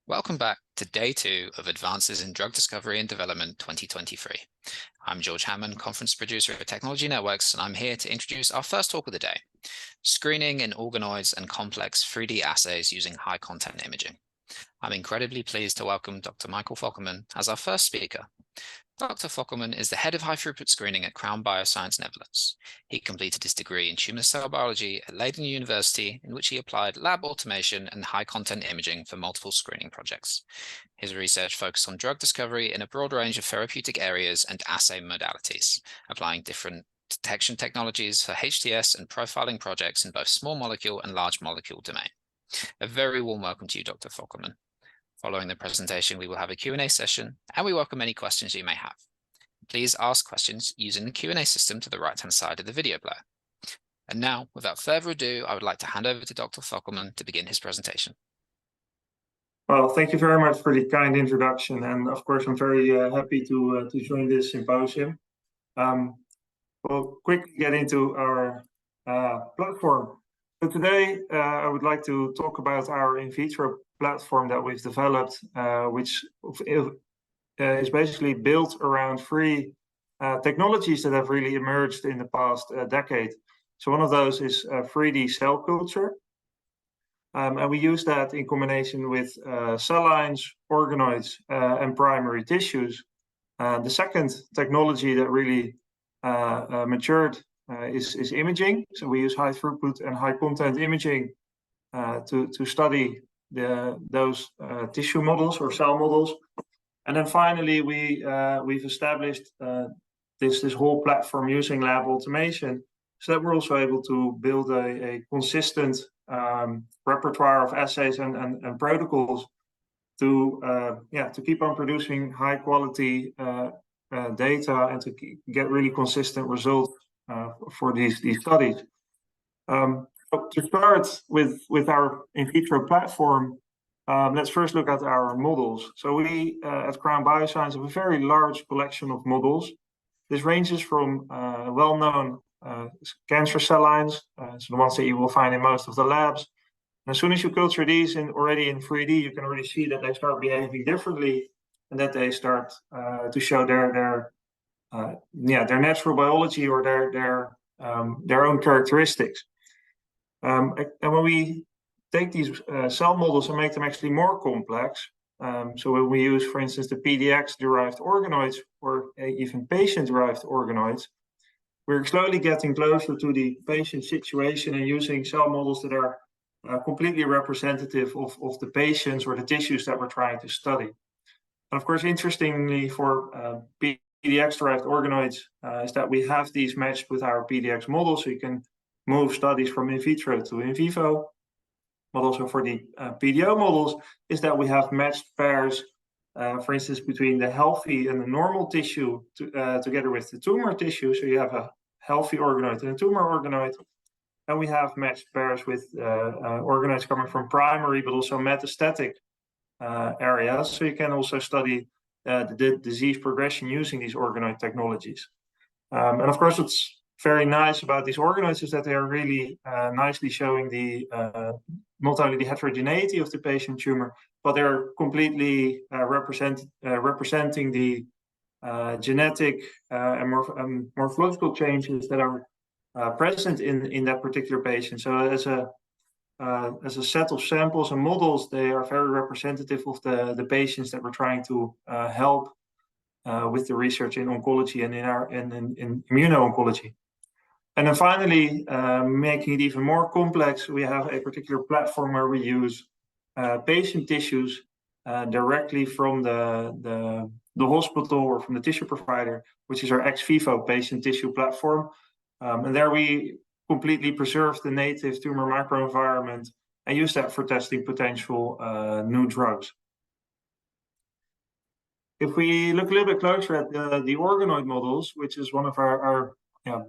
Welcome back to Day 2 of Advances in Drug Discovery and Development 2023. I'm George Hammond, Conference Producer at Technology Networks, and I'm here to introduce our first talk of the day, Screening in Organoids and Complex 3D Assays Using High-Content Imaging. I'm incredibly pleased to welcome Dr. Michiel Fokkelman as our first speaker. Dr. Fokkelman is the head of High Throughput Screening at Crown Bioscience, Netherlands. He completed his degree in tumor cell biology at Leiden University, in which he applied lab automation and high-content imaging for multiple screening projects. His research focused on drug discovery in a broad range of therapeutic areas and assay modalities, applying different detection technologies for HTS and profiling projects in both small molecule and large molecule domain. A very warm welcome to you, Dr. Fokkelman. Following the presentation, we will have a Q&A session, and we welcome any questions you may have. Please ask questions using the Q&A system to the right-hand side of the video player. And now, without further ado, I would like to hand over to Dr. Fokkelman to begin his presentation. Well, thank you very much for the kind introduction, and of course, I'm very happy to join this symposium. We'll quickly get into our platform. So today, I would like to talk about our in vitro platform that we've developed, which is basically built around three technologies that have really emerged in the past decade. So one of those is 3D cell culture. And we use that in combination with cell lines, organoids, and primary tissues. The second technology that really matured is imaging. So we use high throughput and high content imaging to study those tissue models or cell models. And then finally, we've established this whole platform using lab automation, so that we're also able to build a consistent repertoire of assays and protocols to keep on producing high quality data and to get really consistent results for these studies. To start with our in vitro platform, let's first look at our models. So we at Crown Bioscience have a very large collection of models. This ranges from well-known cancer cell lines, so the ones that you will find in most of the labs. And as soon as you culture these already in 3D, you can already see that they start behaving differently and that they start to show their natural biology or their own characteristics. And when we take these cell models and make them actually more complex, so when we use, for instance, the PDX-derived organoids or even patient-derived organoids, we're slowly getting closer to the patient situation and using cell models that are completely representative of the patients or the tissues that we're trying to study. And of course, interestingly for PDX-derived organoids is that we have these matched with our PDX models, so you can move studies from in vitro to in vivo. But also for the PDO models is that we have matched pairs, for instance, between the healthy and the normal tissue together with the tumor tissue. So you have a healthy organoid and a tumor organoid. And we have matched pairs with organoids coming from primary, but also metastatic areas. So you can also study the disease progression using these organoid technologies. And of course, what's very nice about these organoids is that they are really nicely showing the not only the heterogeneity of the patient tumor, but they're completely representing the genetic and morphological changes that are present in that particular patient. So as a set of samples and models, they are very representative of the patients that we're trying to help with the research in oncology and in immuno-oncology. And then finally, making it even more complex, we have a particular platform where we use patient tissues directly from the hospital or from the tissue provider, which is our ex vivo patient tissue platform. And there we completely preserve the native tumor microenvironment and use that for testing potential new drugs. If we look a little bit closer at the organoid models, which is one of our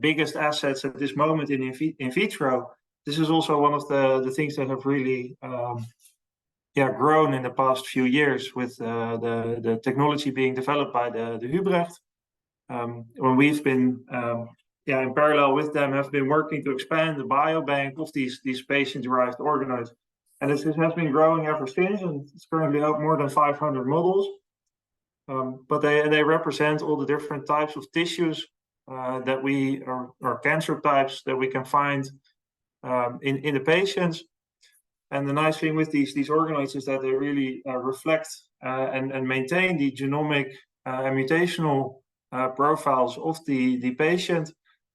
biggest assets at this moment in vitro, this is also one of the things that have really grown in the past few years with the technology being developed by the Hubrecht. When we've been in parallel with them, have been working to expand the biobank of these patient-derived organoids And this has been growing ever since, and it's currently out more than 500 models. But they represent all the different types of tissues that we or cancer types that we can find in the patients. And the nice thing with these organoids is that they really reflect and maintain the genomic and mutational profiles of the patient,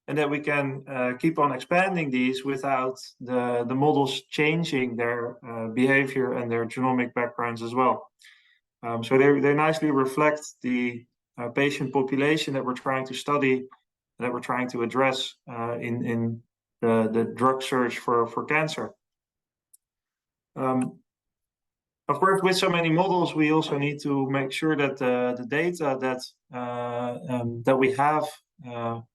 and that we can keep on expanding these without the models changing their behavior and their genomic backgrounds as well. So they nicely reflect the patient population that we're trying to study, that we're trying to address in the drug search for cancer. Of course, with so many models, we also need to make sure that the data that we have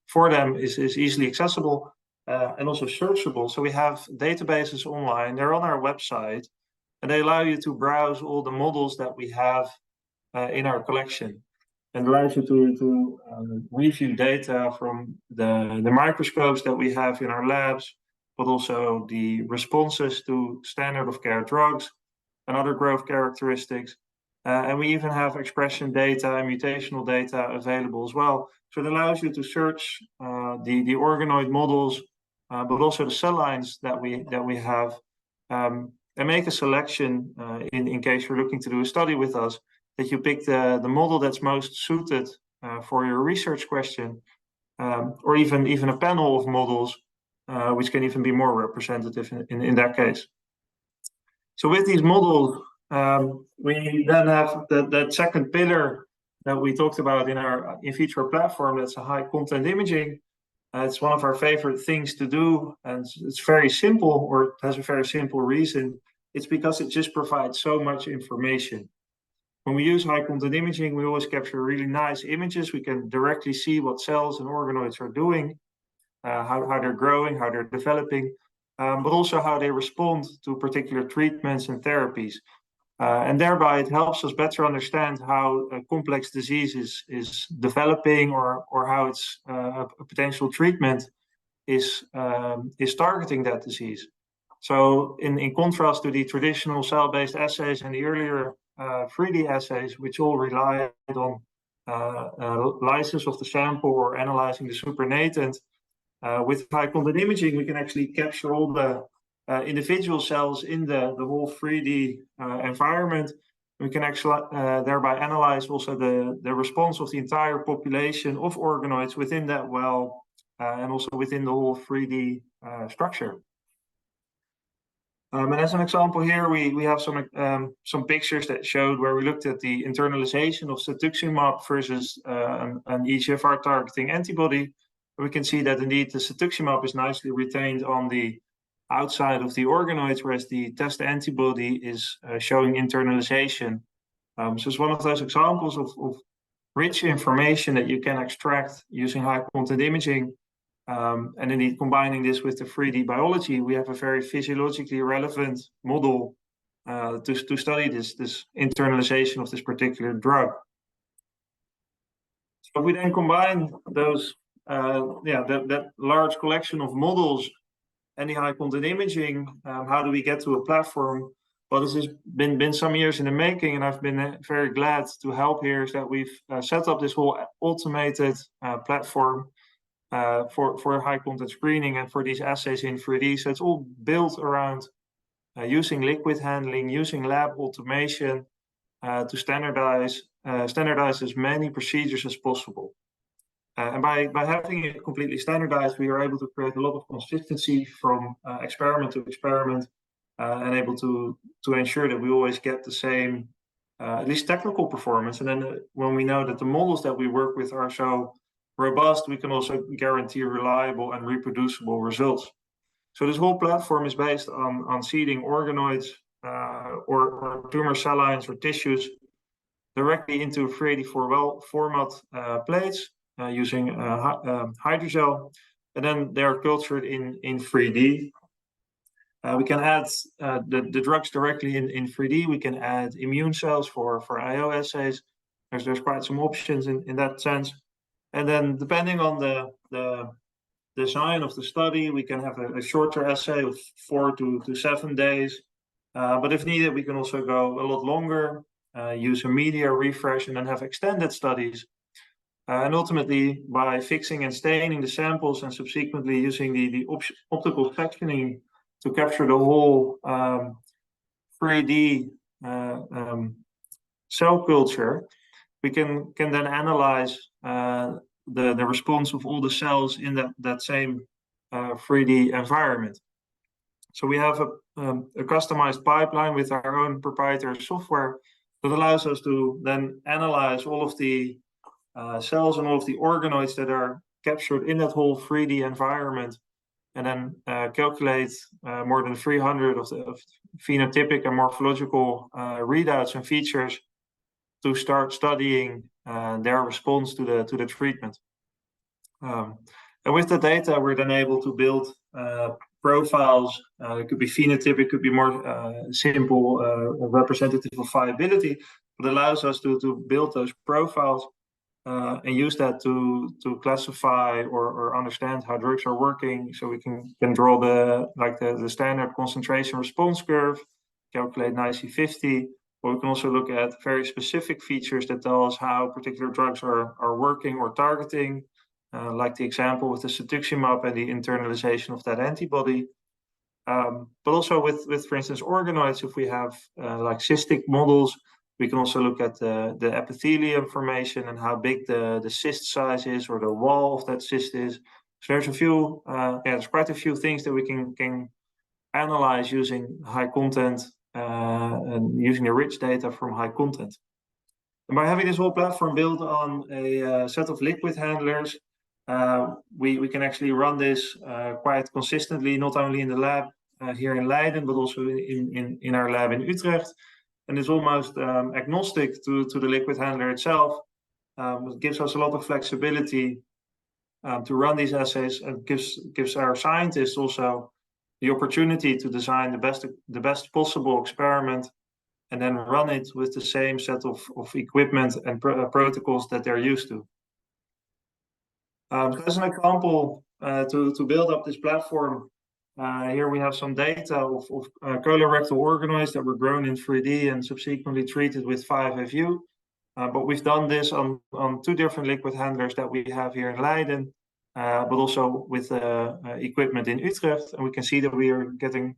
for them is easily accessible and also searchable. So we have databases online, they're on our website, and they allow you to browse all the models that we have in our collection, and allows you to review data from the microscopes that we have in our labs, but also the responses to standard of care drugs and other growth characteristics. And we even have expression data and mutational data available as well. So it allows you to search the organoid models, but also the cell lines that we have, and make a selection in case you're looking to do a study with us, that you pick the model that's most suited for your research question, or even a panel of models, which can even be more representative in that case. So with these models, we then have that second pillar that we talked about in our in vitro platform. That's a high content imaging. It's one of our favorite things to do, and it's very simple, or it has a very simple reason. It's because it just provides so much information. When we use high content imaging, we always capture really nice images. We can directly see what cells and organoids are doing, how they're growing, how they're developing, but also how they respond to particular treatments and therapies. And thereby it helps us better understand how a complex disease is developing, or how its a potential treatment is targeting that disease. So in contrast to the traditional cell-based assays and the earlier 3D assays, which all relied on lysis of the sample or analyzing the supernatant, with high content imaging, we can actually capture all the individual cells in the whole 3D environment. We can actually thereby analyze also the response of the entire population of organoids within that well, and also within the whole 3D structure. And as an example here, we have some pictures that showed where we looked at the internalization of cetuximab versus an EGFR targeting antibody. We can see that indeed the cetuximab is nicely retained on the outside of the organoids, whereas the test antibody is showing internalization. So it's one of those examples of rich information that you can extract using high content imaging. And indeed, combining this with the 3D biology, we have a very physiologically relevant model to study this internalization of this particular drug. So if we then combine those, that large collection of models and the high content imaging, how do we get to a platform? Well, this has been some years in the making, and I've been very glad to help here, is that we've set up this whole automated platform for high content screening and for these assays in 3D. So it's all built around using liquid handling, using lab automation to standardize as many procedures as possible. And by having it completely standardized, we are able to create a lot of consistency from experiment to experiment, and able to ensure that we always get the same, at least technical performance. And then when we know that the models that we work with are so robust, we can also guarantee reliable and reproducible results. So this whole platform is based on seeding organoids or tumor cell lines or tissues directly into 384 well format plates using hydrogel, and then they are cultured in 3D. We can add the drugs directly in 3D. We can add immune cells for IO assays. There's quite some options in that sense. And then depending on the design of the study, we can have a shorter assay of 4 to 7 days, But if needed, we can also go a lot longer, use a media refresh, and then have extended studies. And ultimately, by fixing and staining the samples and subsequently using the optical sectioning to capture the whole 3D cell culture, we can then analyze the response of all the cells in that same 3D environment. So we have a customized pipeline with our own proprietary software that allows us to then analyze all of the cells and all of the organoids that are captured in that whole 3D environment, and then calculate more than 300 of phenotypic and morphological readouts and features to start studying their response to the treatment. And with the data, we're then able to build profiles. It could be phenotypic, could be more simple, representative of viability, but allows us to build those profiles and use that to classify or understand how drugs are working. So we can draw the standard concentration response curve, calculate an IC50, or we can also look at very specific features that tell us how particular drugs are working or targeting, like the example with the cetuximab and the internalization of that antibody. But also with for instance, organoids, if we have like cystic models, we can also look at the epithelium formation and how big the cyst size is, or the wall of that cyst is. So there's a few, there's quite a few things that we can analyze using high content and using the rich data from high content. And by having this whole platform built on a set of liquid handlers, we can actually run this quite consistently, not only in the lab here in Leiden, but also in our lab in Utrecht. And it's almost agnostic to the liquid handler itself. It gives us a lot of flexibility to run these assays, and gives our scientists also the opportunity to design the best possible experiment and then run it with the same set of equipment and protocols that they're used to. As an example, to build up this platform, here we have some data of colorectal organoids that were grown in 3D and subsequently treated with 5FU. But we've done this on 2 different liquid handlers that we have here in Leiden, but also with equipment in Utrecht. And we can see that we are getting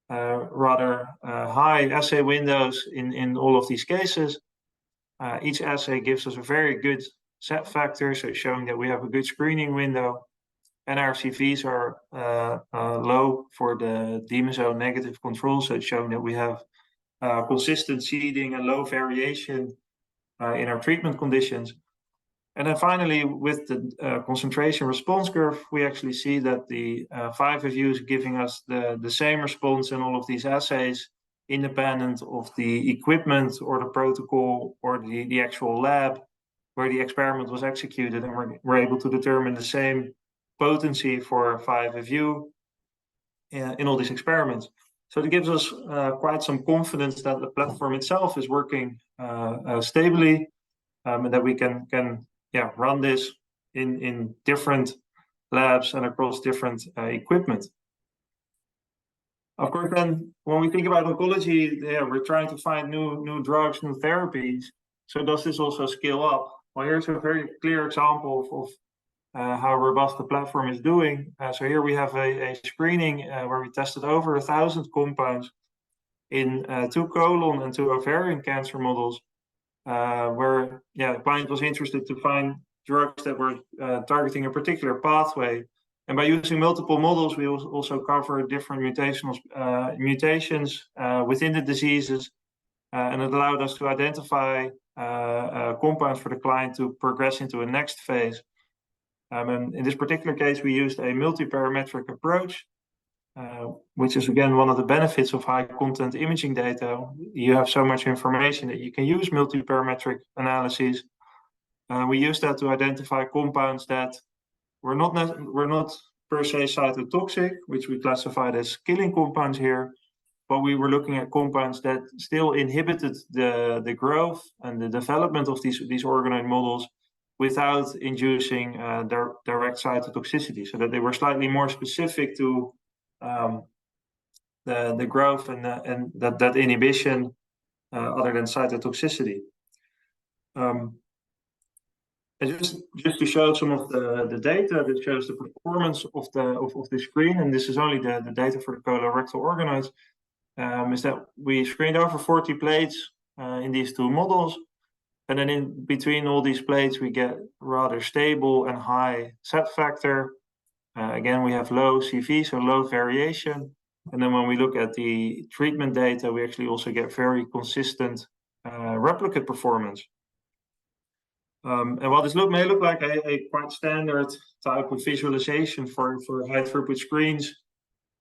rather high assay windows in all of these cases. Each assay gives us a very good set factor, so showing that we have a good screening window. And our CVs are low for the DimeZone negative control, so it's showing that we have consistent seeding and low variation in our treatment conditions. And then finally, with the concentration response curve, we actually see that the 5FU is giving us the same response in all of these assays, independent of the equipment or the protocol or the actual lab where the experiment was executed, and we're able to determine the same potency for 5FU in all these experiments. So it gives us quite some confidence that the platform itself is working stably, and that we can run this in different labs and across different equipment. Of course, then when we think about oncology, we're trying to find new drugs, new therapies. So does this also scale up? Well, here's a very clear example of how robust the platform is doing. So here we have a screening where we tested over 1,000 compounds in 2 colon and 2 ovarian cancer models, where the client was interested to find drugs that were targeting a particular pathway. And by using multiple models, we also cover different mutations within the diseases, and it allowed us to identify compounds for the client to progress into a next phase. And in this particular case, we used a multi-parametric approach, which is again one of the benefits of high content imaging data. You have so much information that you can use multi-parametric analyses. We used that to identify compounds that were not per se cytotoxic, which we classified as killing compounds here, but we were looking at compounds that still inhibited the growth and the development of these organoid models without inducing direct cytotoxicity, so that they were slightly more specific to the growth and that inhibition other than cytotoxicity. And just to show some of the data that shows the performance of the screen, and this is only the data for the colorectal organoids, is that we screened over 40 plates in these two models, and then in between all these plates we get rather stable and high set factor. Again, we have low CV, so low variation, and then when we look at the treatment data, we actually also get very consistent replicate performance. And while this may look like a quite standard type of visualization for high throughput screens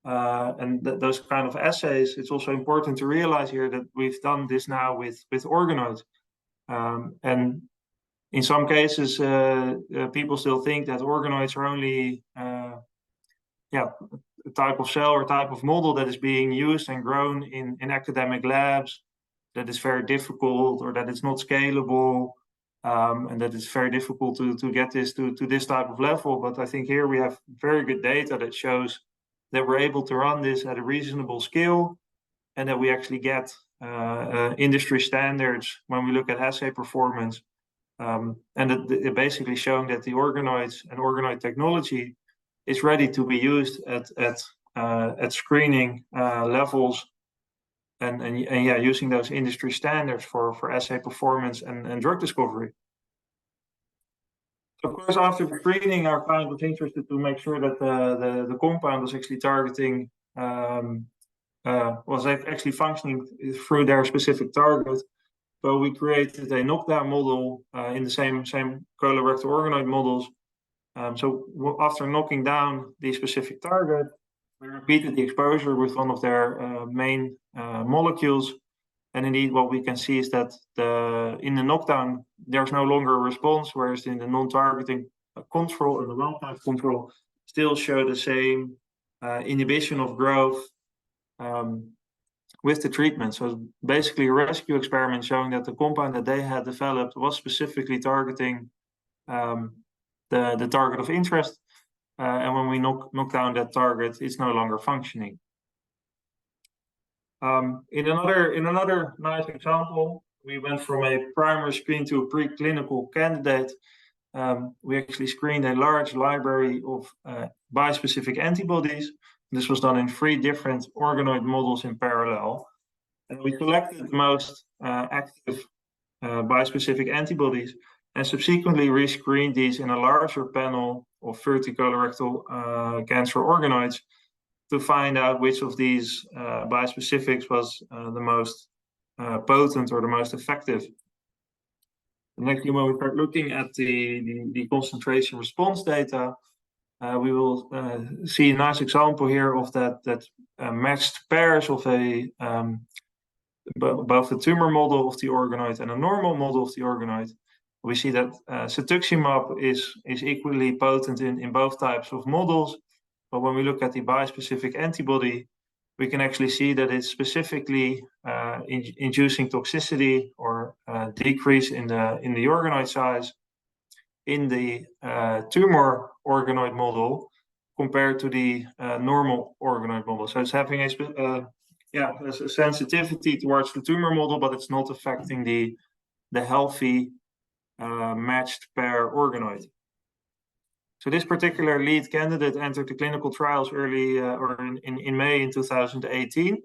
and those kind of assays, it's also important to realize here that we've done this now with organoids. And in some cases, people still think that organoids are only a type of cell or type of model that is being used and grown in academic labs, that is very difficult or that it's not scalable. And that it's very difficult to get this to this type of level. But I think here we have very good data that shows that we're able to run this at a reasonable scale and that we actually get industry standards when we look at assay performance. And it basically showing that the organoids and organoid technology is ready to be used at screening levels. And yeah, using those industry standards for assay performance and drug discovery. Of course, after the screening, our client was interested to make sure that the compound was actually targeting, was actually functioning through their specific target. So we created a knockdown model in the same colorectal organoid models. So after knocking down the specific target, we repeated the exposure with one of their main molecules. And indeed, what we can see is that in the knockdown, there's no longer a response, whereas in the non-targeting control and the wild-type control still show the same inhibition of growth with the treatment. So basically a rescue experiment showing that the compound that they had developed was specifically targeting the target of interest. And when we knock down that target, it's no longer functioning. In another nice example, we went from a primary screen to a preclinical candidate. We actually screened a large library of bispecific antibodies. This was done in 3 different organoid models in parallel. And we selected the most active bispecific antibodies and subsequently rescreened these in a larger panel of 30 colorectal cancer organoids to find out which of these bispecifics was the most potent or the most effective. And actually, when we start looking at the concentration response data, we will see a nice example here of that matched pairs of both the tumor model of the organoid and a normal model of the organoid. We see that cetuximab is equally potent in both types of models. But when we look at the bispecific antibody, we can actually see that it's specifically inducing toxicity or decrease in the organoid size in the tumor organoid model compared to the normal organoid model. So it's having a sensitivity towards the tumor model, but it's not affecting the healthy matched pair organoid. So this particular lead candidate entered the clinical trials early or in May in 2018.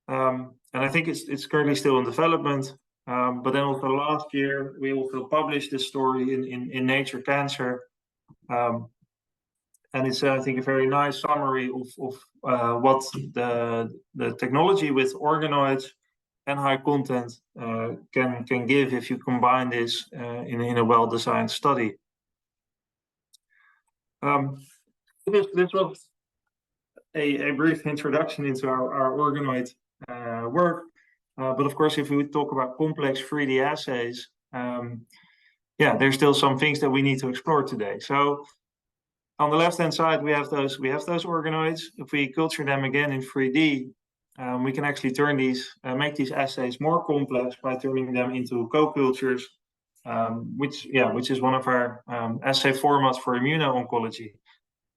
And I think it's currently still in development. But then also last year, we also published this story in Nature Cancer. And it's, I think, a very nice summary of what the technology with organoids and high content can give if you combine this in a well-designed study. This was a brief introduction into our organoid work. But of course, if we talk about complex 3D assays, there's still some things that we need to explore today. So on the left-hand side, we have those organoids. If we culture them again in 3D, we can actually make these assays more complex by turning them into co-cultures, which is one of our assay formats for immuno-oncology.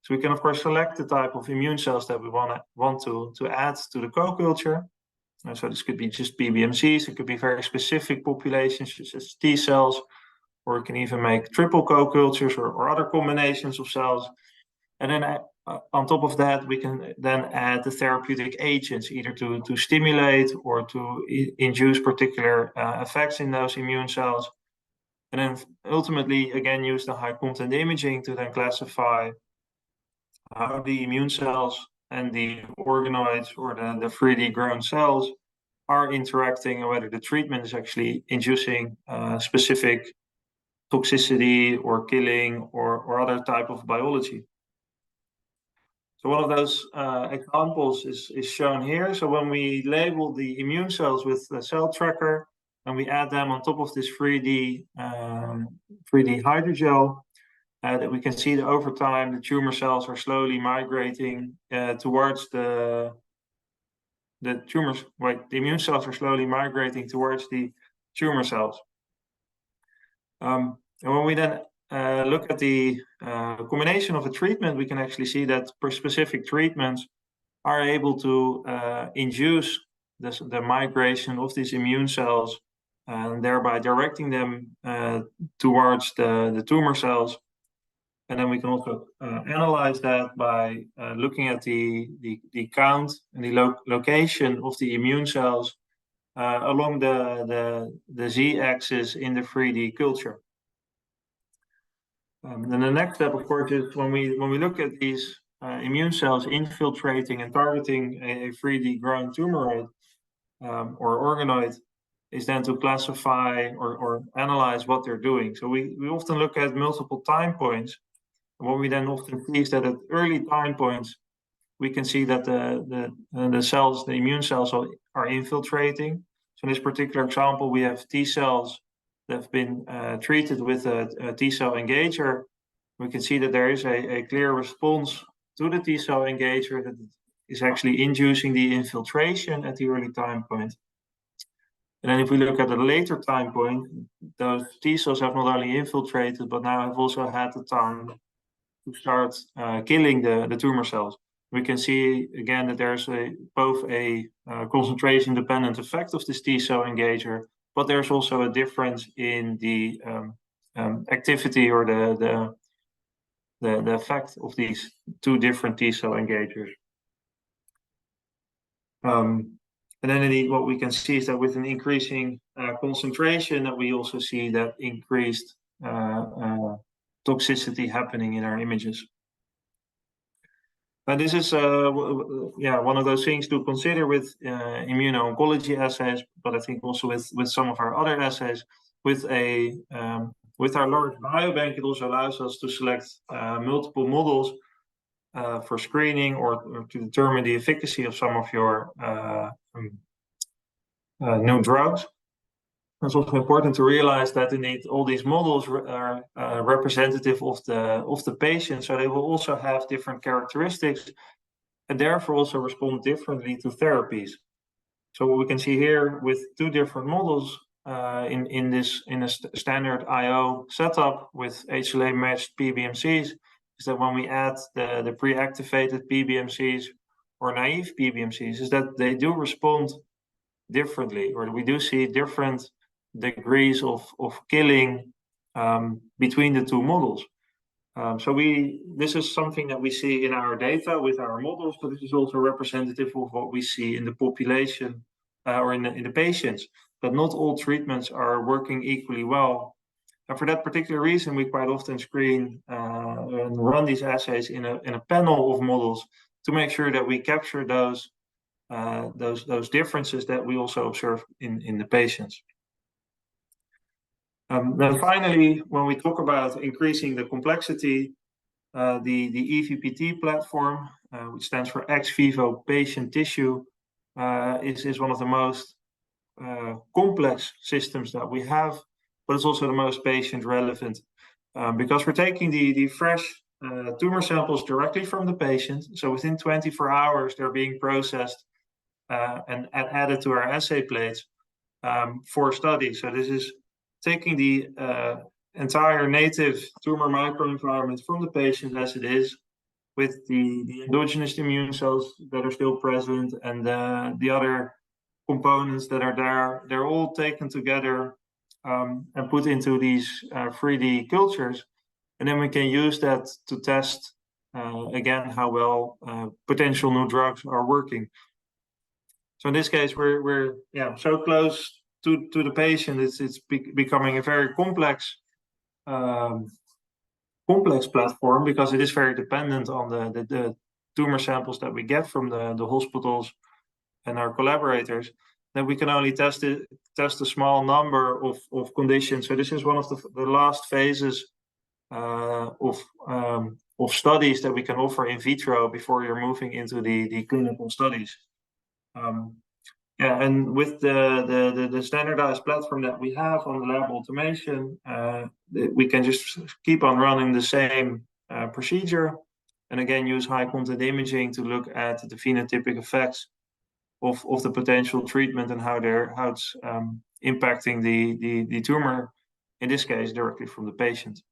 So we can, of course, select the type of immune cells that we want to add to the co-culture. So this could be just PBMCs, it could be very specific populations, such as T cells, or we can even make triple co-cultures or other combinations of cells. And then on top of that, we can then add the therapeutic agents, either to stimulate or to induce particular effects in those immune cells. And then ultimately, again, use the high content imaging to then classify how the immune cells and the organoids or the 3D grown cells are interacting, and whether the treatment is actually inducing specific toxicity or killing or other type of biology. So one of those examples is shown here. So when we label the immune cells with the cell tracker and we add them on top of this 3D hydrogel, that we can see that over time the tumor cells are slowly migrating towards the immune cells are slowly migrating towards the tumor cells. And when we then look at the combination of a treatment, we can actually see that specific treatments are able to induce the migration of these immune cells and thereby directing them towards the tumor cells. And then we can also analyze that by looking at the count and the location of the immune cells along the z-axis in the 3D culture. Then the next step, of course, is when we look at these immune cells infiltrating and targeting a 3D grown tumoroid or organoid, is then to classify or analyze what they're doing. So we often look at multiple time points. What we then often see is that at early time points, we can see that the cells, the immune cells, are infiltrating. So in this particular example, we have T cells that have been treated with a T cell engager. We can see that there is a clear response to the T cell engager that is actually inducing the infiltration at the early time point. And then if we look at the later time point, those T cells have not only infiltrated, but now have also had the time to start killing the tumor cells. We can see again that there's both a concentration-dependent effect of this T cell engager, but there's also a difference in the activity or the effect of these two different T cell engagers. And then indeed, what we can see is that with an increasing concentration, that we also see that increased toxicity happening in our images. And this is one of those things to consider with immuno-oncology assays, but I think also with some of our other assays. With our large biobank, it also allows us to select multiple models for screening or to determine the efficacy of some of your new drugs. It's also important to realize that indeed all these models are representative of the patient, so they will also have different characteristics and therefore also respond differently to therapies. So what we can see here with two different models in a standard IO setup with HLA matched PBMCs is that when we add the pre-activated PBMCs or naive PBMCs, is that they do respond differently, or we do see different degrees of killing between the two models. This is something that we see in our data with our models, but this is also representative of what we see in the population or in the patients, that not all treatments are working equally well. And for that particular reason, we quite often screen and run these assays in a panel of models to make sure that we capture those differences that we also observe in the patients. Then finally, when we talk about increasing the complexity, the EVPT platform, which stands for ex vivo patient tissue, is one of the most complex systems that we have, but it's also the most patient relevant because we're taking the fresh tumor samples directly from the patient. So within 24 hours, they're being processed and added to our assay plates for study. So this is taking the entire native tumor microenvironment from the patient as it is, with the endogenous immune cells that are still present and the other components that are there. They're all taken together and put into these 3D cultures. And then we can use that to test, again, how well potential new drugs are working. So in this case, we're so close to the patient. It's becoming a very complex platform because it is very dependent on the tumor samples that we get from the hospitals and our collaborators. Then we can only test a small number of conditions. So this is one of the last phases of studies that we can offer in vitro before you're moving into the clinical studies. And with the standardized platform that we have on the lab automation, we can just keep on running the same procedure, and again use high content imaging to look at the phenotypic effects of the potential treatment and how it's impacting the tumor, in this case directly from the patient.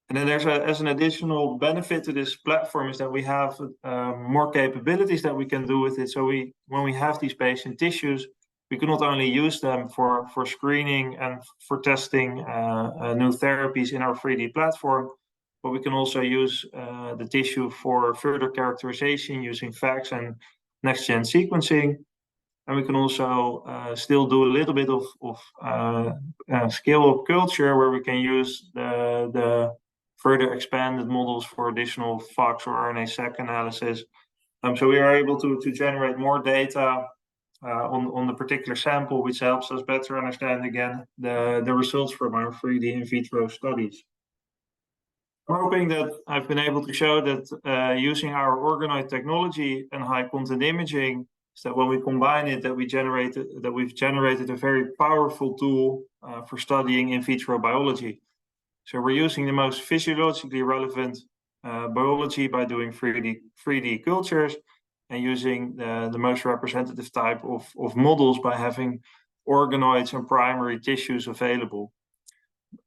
And then there's as an additional benefit to this platform is that we have more capabilities that we can do with it. So when we have these patient tissues, we can not only use them for screening and for testing new therapies in our 3D platform, but we can also use the tissue for further characterization using FACS and next-gen sequencing. And we can also still do a little bit of scale-up culture where we can use the further expanded models for additional FOX or RNA-seq analysis. So we are able to generate more data on the particular sample, which helps us better understand, again, the results from our 3D in vitro studies. I'm hoping that I've been able to show that using our organoid technology and high content imaging, is that when we combine it, we've generated a very powerful tool for studying in vitro biology. So we're using the most physiologically relevant biology by doing 3D cultures and using the most representative type of models by having organoids and primary tissues available.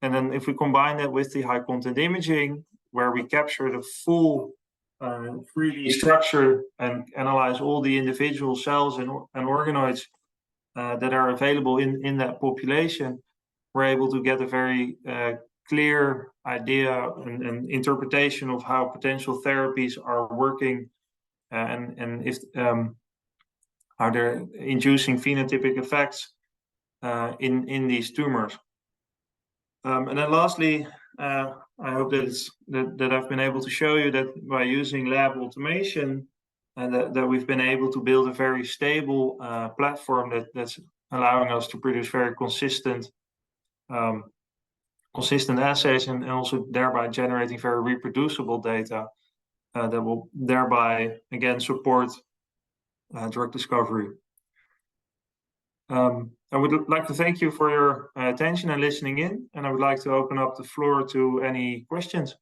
And then if we combine that with the high content imaging, where we capture the full 3D structure and analyze all the individual cells and organoids that are available in that population, we're able to get a very clear idea and interpretation of how potential therapies are working and if how they're inducing phenotypic effects in these tumors. And then lastly, I hope that I've been able to show you that by using lab automation, that we've been able to build a very stable platform that's allowing us to produce very consistent assays and also thereby generating very reproducible data that will thereby again support drug discovery. I would like to thank you for your attention and listening in, and I would like to open up the floor to any questions.